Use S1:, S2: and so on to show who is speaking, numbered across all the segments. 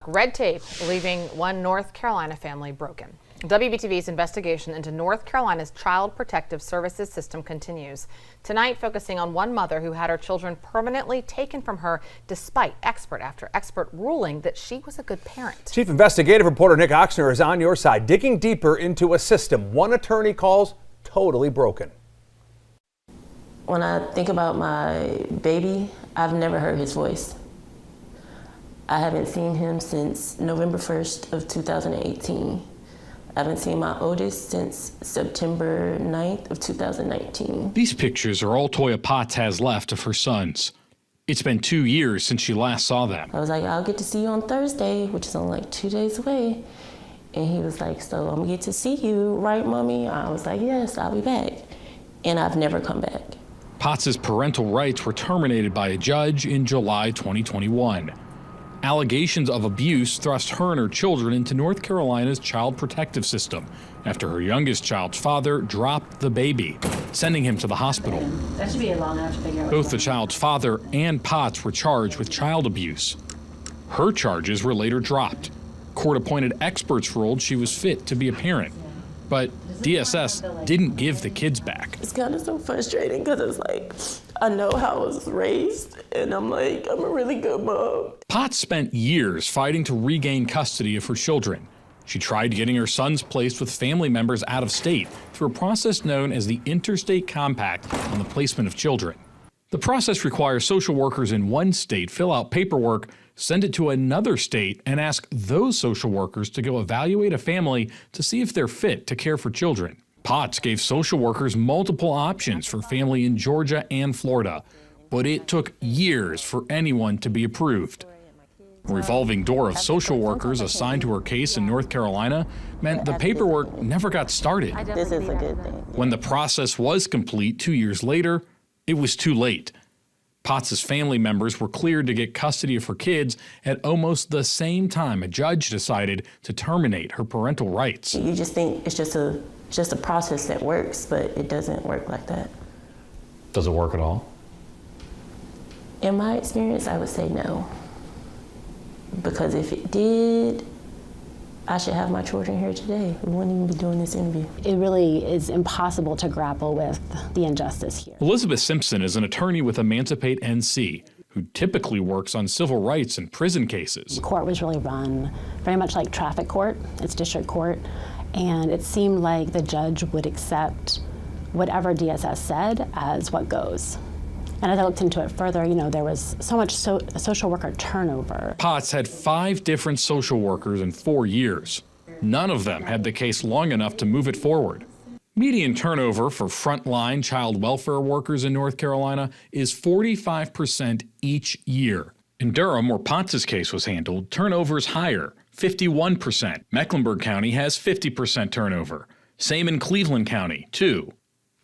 S1: Red tape leaving one North Carolina family broken. WBTV's investigation into North Carolina's Child Protective Services system continues. Tonight, focusing on one mother who had her children permanently taken from her despite expert after expert ruling that she was a good parent.
S2: Chief investigative reporter Nick Oxner is on your side, digging deeper into a system one attorney calls totally broken.
S3: When I think about my baby, I've never heard his voice. I haven't seen him since November 1st of 2018. I haven't seen my oldest since September 9th of 2019.
S4: These pictures are all Toya Potts has left of her sons. It's been 2 years since she last saw them.
S3: I was like, I'll get to see you on Thursday, which is only like 2 days away. And he was like, so I'm gonna get to see you, right, Mommy? I was like, yes, I'll be back. And I've never come back.
S4: Potts' parental rights were terminated by a judge in July 2021. Allegations of abuse thrust her and her children into North Carolina's Child Protective System after her youngest child's father dropped the baby, sending him to the hospital.
S5: That should be long enough to figure out.
S4: Both the child's father and Potts were charged with child abuse. Her charges were later dropped. Court-appointed experts ruled she was fit to be a parent, but DSS didn't give the kids back.
S3: It's kind of so frustrating because it's like, I know how I was raised, and I'm like, I'm a really good mom.
S4: Potts spent years fighting to regain custody of her children. She tried getting her sons placed with family members out of state through a process known as the Interstate Compact on the Placement of Children. The process requires social workers in one state fill out paperwork, send it to another state, and ask those social workers to go evaluate a family to see if they're fit to care for children. Potts gave social workers multiple options for family in Georgia and Florida, but it took years for anyone to be approved. A revolving door of social workers assigned to her case in North Carolina meant the paperwork never got started.
S3: This is a good thing.
S4: When the process was complete 2 years later, it was too late. Potts' family members were cleared to get custody of her kids at almost the same time a judge decided to terminate her parental rights.
S3: You just think it's just a process that works, but it doesn't work like that.
S4: Does it work at all?
S3: In my experience, I would say no. Because if it did, I should have my children here today. We wouldn't even be doing this interview.
S5: It really is impossible to grapple with the injustice here.
S4: Elizabeth Simpson is an attorney with Emancipate NC, who typically works on civil rights and prison cases.
S5: The court was really run very much like traffic court. It's district court. And it seemed like the judge would accept whatever DSS said as what goes. And as I looked into it further, there was so much social worker turnover.
S4: Potts had 5 different social workers in 4 years. None of them had the case long enough to move it forward. Median turnover for frontline child welfare workers in North Carolina is 45% each year. In Durham, where Potts' case was handled, turnover is higher, 51%. Mecklenburg County has 50% turnover. Same in Cleveland County, too.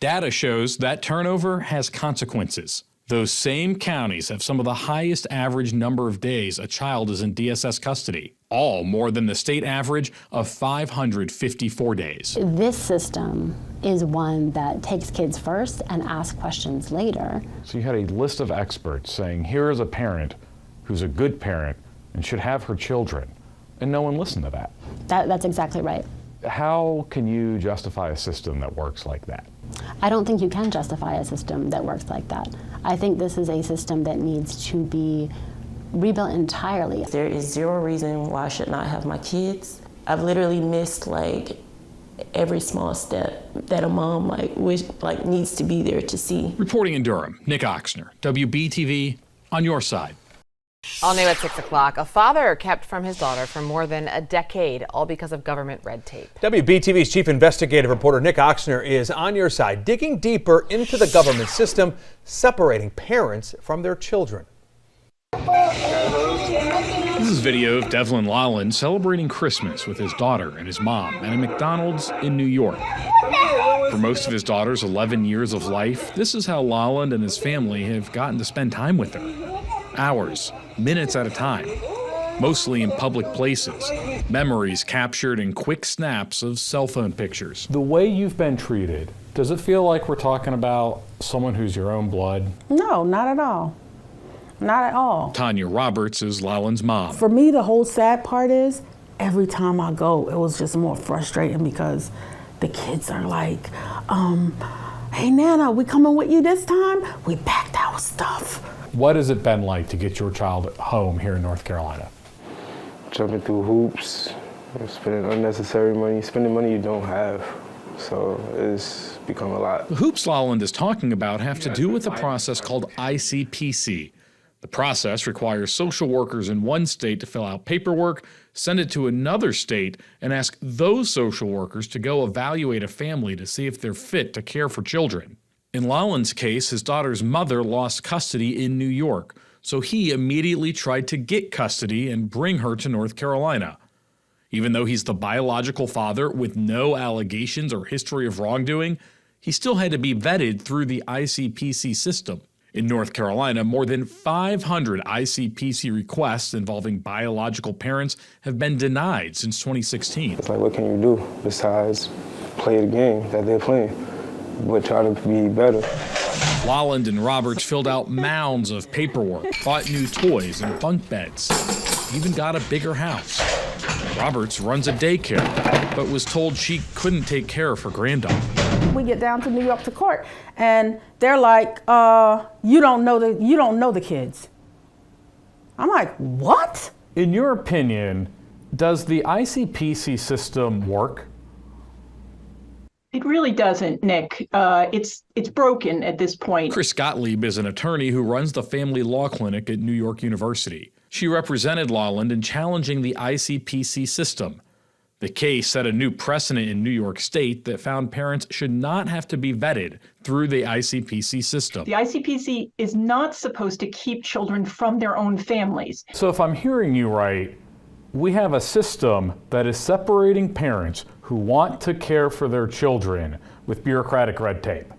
S4: Data shows that turnover has consequences. Those same counties have some of the highest average number of days a child is in DSS custody, all more than the state average of 554 days.
S5: This system is one that takes kids first and asks questions later.
S6: So you had a list of experts saying, here is a parent who's a good parent and should have her children, and no one listened to that.
S5: That's exactly right.
S6: How can you justify a system that works like that?
S5: I don't think you can justify a system that works like that. I think this is a system that needs to be rebuilt entirely.
S3: There is zero reason why I should not have my kids. I've literally missed every small step that a mom needs to be there to see.
S4: Reporting in Durham, Nick Oxner, WBTV, on your side.
S1: All new at 6 o'clock. A father kept from his daughter for more than a decade, all because of government red tape.
S2: WBTV's chief investigative reporter Nick Oxner is on your side, digging deeper into the government system, separating parents from their children.
S4: This is video of Devlin Lolland celebrating Christmas with his daughter and his mom at a McDonald's in New York. For most of his daughter's 11 years of life, this is how Lolland and his family have gotten to spend time with her. Hours, minutes at a time, mostly in public places, memories captured in quick snaps of cell phone pictures.
S6: The way you've been treated, does it feel like we're talking about someone who's your own blood?
S7: No, not at all. not at all.
S4: Tanya Roberts is Lalan's mom.
S7: For me, the whole sad part is every time I go, it was just more frustrating because the kids are like, hey, Nana, we coming with you this time? We packed our stuff.
S6: What has it been like to get your child home here in North Carolina?
S8: Jumping through hoops, spending unnecessary money, spending money you don't have. So it's become a lot.
S4: The hoops Lalan is talking about have to do with a process called ICPC. The process requires social workers in one state to fill out paperwork, send it to another state, and ask those social workers to go evaluate a family to see if they're fit to care for children. In Lalan's case, his daughter's mother lost custody in New York, so he immediately tried to get custody and bring her to North Carolina. Even though he's the biological father with no allegations or history of wrongdoing, he still had to be vetted through the ICPC system. In North Carolina, more than 500 ICPC requests involving biological parents have been denied since 2016.
S8: It's like, what can you do besides play the game that they're playing, but try to be better?
S4: Lalan and Roberts filled out mounds of paperwork, bought new toys and bunk beds, even got a bigger house. Roberts runs a daycare, but was told she couldn't take care of her granddaughter.
S7: We get down to New York to court, and they're like, you don't know the kids. I'm like, what?
S6: In your opinion, does the ICPC system work?
S9: It really doesn't, Nick. It's broken at this point.
S4: Chris Gottlieb is an attorney who runs the family law clinic at New York University. She represented Lalan in challenging the ICPC system. The case set a new precedent in New York State that found parents should not have to be vetted through the ICPC system.
S9: The ICPC is not supposed to keep children from their own families.
S6: So if I'm hearing you right, we have a system that is separating parents who want to care for their children with bureaucratic red tape.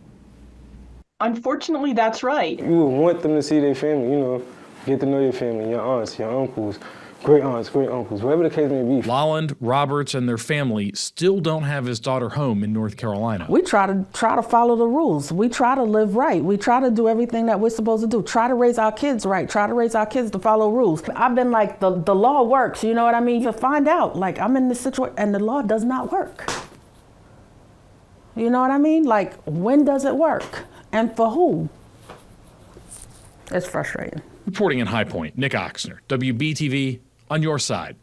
S9: Unfortunately, that's right.
S8: You would want them to see their family, get to know your family, your aunts, your uncles, great aunts, great uncles, whatever the case may be.
S4: Lalan, Roberts, and their family still don't have his daughter home in North Carolina.
S7: We try to follow the rules. We try to live right. We try to do everything that we're supposed to do. Try to raise our kids right. Try to raise our kids to follow rules. I've been like, the law works, you know what I mean? To find out, like, I'm in this situation and the law does not work. You know what I mean? Like, when does it work? And for who? It's frustrating.
S4: Reporting in High Point, Nick Oxner, WBTV, on your side.